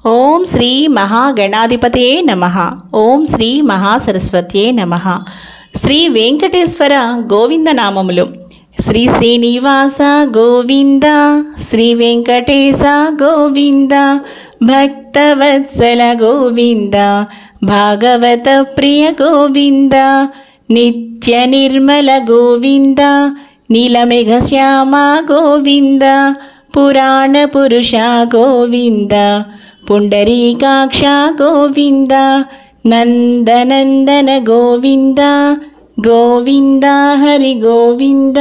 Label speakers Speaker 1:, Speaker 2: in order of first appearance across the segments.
Speaker 1: ఓం శ్రీ మహాగణాధిపతయే నమః. ఓం శ్రీ మహాసరస్వత్యే నమః. శ్రీ వెంకటేశ్వర గోవింద నామములు. శ్రీ శ్రీనివాస గోవింద, శ్రీ వెంకటేశ గోవింద, భక్తవత్సల గోవింద, భాగవత ప్రియ గోవింద, నిత్య నిర్మల గోవింద, నీలమేఘ శ్యామ గోవింద, పురాణ పురుష గోవింద, పుండరీకాక్ష గోవింద, నందనందన గోవింద, గోవింద హరి గోవింద,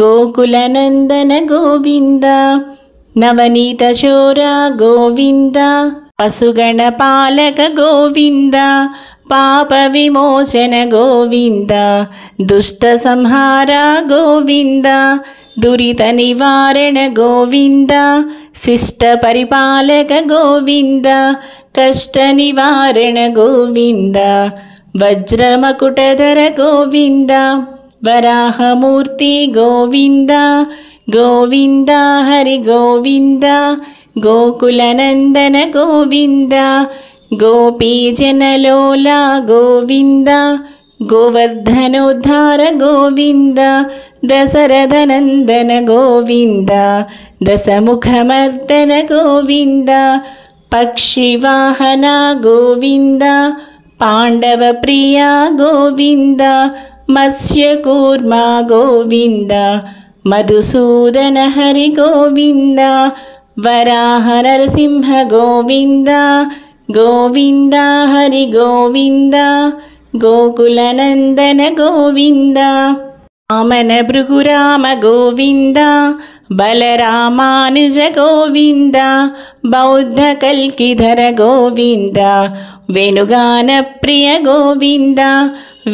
Speaker 1: గోకులనందన గోవింద, నవనీత చోర గోవింద, పశుగణ పాలక గోవింద, పాప విమోచన గోవింద, దుష్ట సంహార గోవింద, దురిత నివారణ గోవింద, శిష్ట పరిపాలక గోవింద, కష్ట నివారణ గోవింద, వజ్రమకుటధర గోవింద, వరాహమూర్తి గోవింద, గోవింద హరి గోవింద, గోకులనందన గోవింద, గోపీజనలోల గోవింద, గోవర్ధనోద్ధార గోవింద, దశరథనందన గోవింద, దశముఖమర్దన గోవింద, పక్షివాహన గోవింద, పాండవ ప్రియ గోవింద, మత్స్యకూర్మ గోవింద, మధుసూదన హరి గోవింద, వరాహ నరసింహ గోవింద, గోవింద హరి గోవింద, గోకులనందన గోవింద, వామన భృగురామ గోవింద, బలరామానుజ గోవింద, బౌద్ధ కల్కిధర గోవింద, వేణుగాన ప్రియ గోవింద,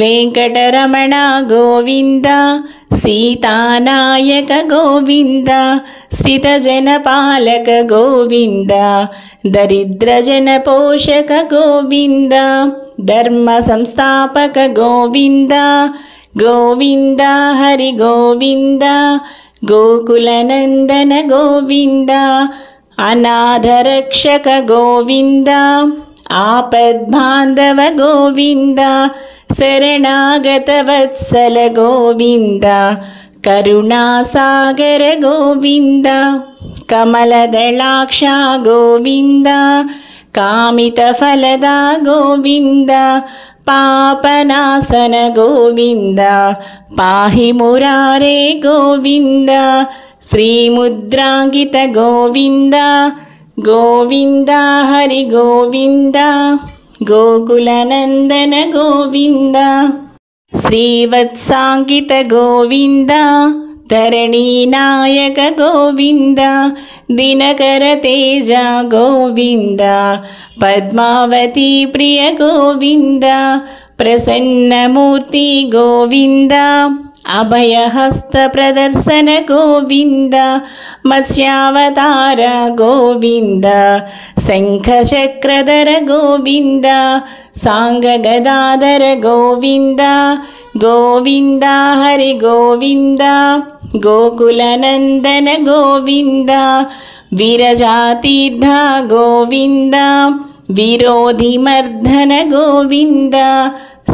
Speaker 1: వెంకటరమణ గోవింద, సీతానాయక గోవింద, శ్రితజన పాలక గోవింద, దరిద్రజన పోషక గోవింద, ధర్మ సంస్థాపక గోవింద, గోవింద హరి గోవింద, గోకులనందన గోవింద, అనాథరక్షక గోవింద, ఆపద్బాంధవ గోవింద, శరణాగత వత్సల గోవింద, కరుణాసాగర గోవింద, కమలదళాక్ష గోవింద, కామిత ఫలద గోవింద, పాపనాశన గోవింద, పాహి మురారే గోవింద, శ్రీముద్రాంకిత గోవింద, గోవింద హరి గోవింద, గోకులనందన గోవింద, శ్రీవత్సాంకిత గోవింద, ధరణీనాయక గోవింద, దినకర తేజ గోవింద, పద్మావతి ప్రియ గోవింద, ప్రసన్నమూర్తి గోవింద, అభయహస్త ప్రదర్శన గోవింద, మత్స్యావతార గోవింద, శంఖచక్రధర గోవింద, సాంగగదాధర గోవింద, గోవింద హరి గోవింద, గోకులనందన గోవింద, విరజాతీర్థ గోవింద, విరోధిమర్ధన గోవింద,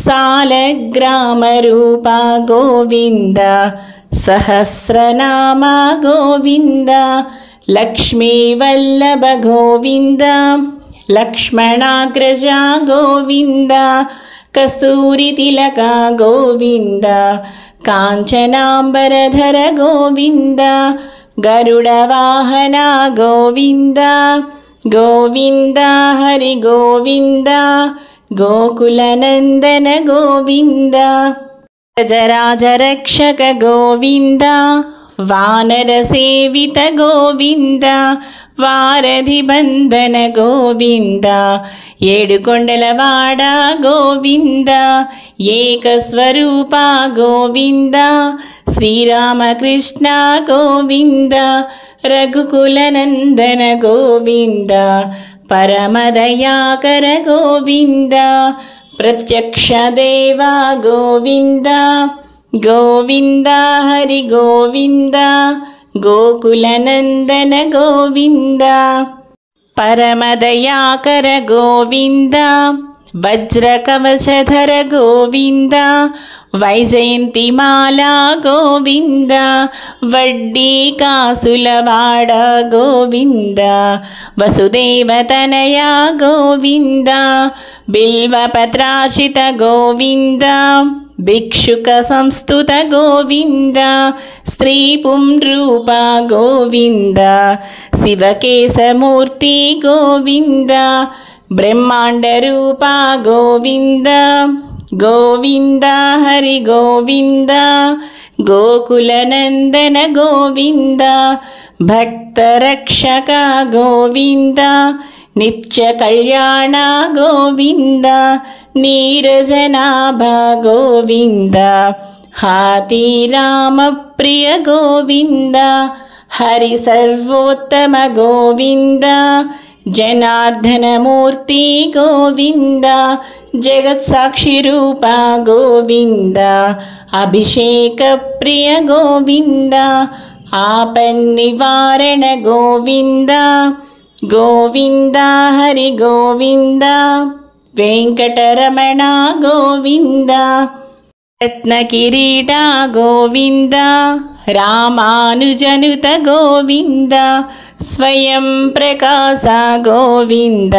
Speaker 1: సాలగ్రామరూప గోవింద, సహస్రనామ గోవింద, లక్ష్మీవల్లభ గోవింద, లక్ష్మణాగ్రజ గోవింద, కస్తూరి తిలక గోవింద, కాంచనాంబరధర గోవింద, గరుడ వాహన గోవింద, గోవింద హరి గోవింద, గోకులనందన గోవింద, గజరాజరక్షక గోవింద, వానర సేవిత గోవింద, వారధి బంధన గోవింద, ఏడుకొండలవాడ గోవింద, ఏకస్వరూప గోవింద, శ్రీరామకృష్ణ గోవింద, రఘుకులనందన గోవింద, పరమదయాకర గోవింద, ప్రత్యక్ష దేవ గోవింద, గోవింద హరి గోవింద, గోకులనందన గోవింద, परमदयाकर गोविन्द वज्रकवचधर गोविन्द वैजयन्तिमाला गोविन्द वड्डीकासुलवाड गोविन्द वसुदेवतनया गोविन्द बिल्वपत्रार्चित गोविन्द भिक्षुक संस्तुत गोविन्द स्त्री पुंरूप गोविन्द शिवकेशमूर्ति गोविन्द ब्रह्मांड रूप गोविन्द गोविन्द हरि गोविन्द गोकुलनन्दन गोविन्द भक्तरक्षक गोविन्द नित्य कल्याण गोविन्द नीरजनाभ गोविन्द हाथीराम प्रिय गोविन्द हरि सर्वोत्तम गोविन्द जनार्दन मूर्ति गोविन्द जगत्साक्षी रूप गोविन्द अभिषेक प्रिय गोविन्द आपन्निवारण गोविन्द गोविन्द हरि गोविन्द वेंकटरमण गोविन्द रत्नकिरीट गोविन्द रामानुजनुत गोविन्द स्वयं प्रकाश गोविन्द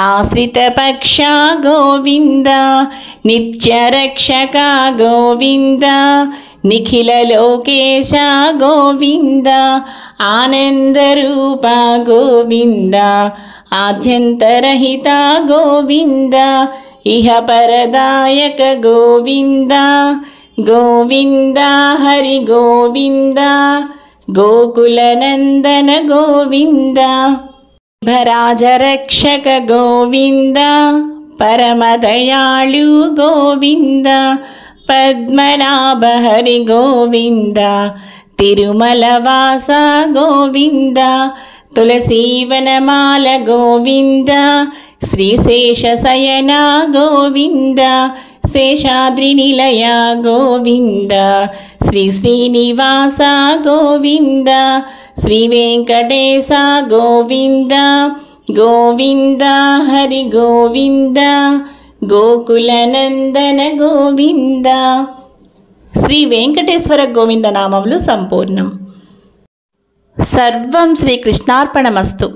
Speaker 1: आश्रितपक्ष गोविन्द नित्यरक्षक गोविन्द निखिल लोकेश गोविन्द आनन्दरूप गोविन्द आद्यन्तरहित गोविन्द इह परदायक गोविन्द गोविन्द हरि गोविन्द गोकुलनन्दन गोविन्द भराजरक्षक गोविन्द परमदयालु गोविन्द पद्मनाभ हरि गोविन्द तिरुमलवास गोविन्द तुलसीवनमाल गोविन्द श्रीशेषशयन गोविन्द शेषाद्रिनिलय गोविन्द श्री श्रीनिवास गोविन्द श्रीवेङ्कटेश गोविन्द गोविन्द हरि गोविन्द गोकुलनन्दन गोविन्द श्री वेंकटेश्वर गोविंद नामములు సంపూర్ణం. సర్వం శ్రీకృష్ణార్పణమస్తు.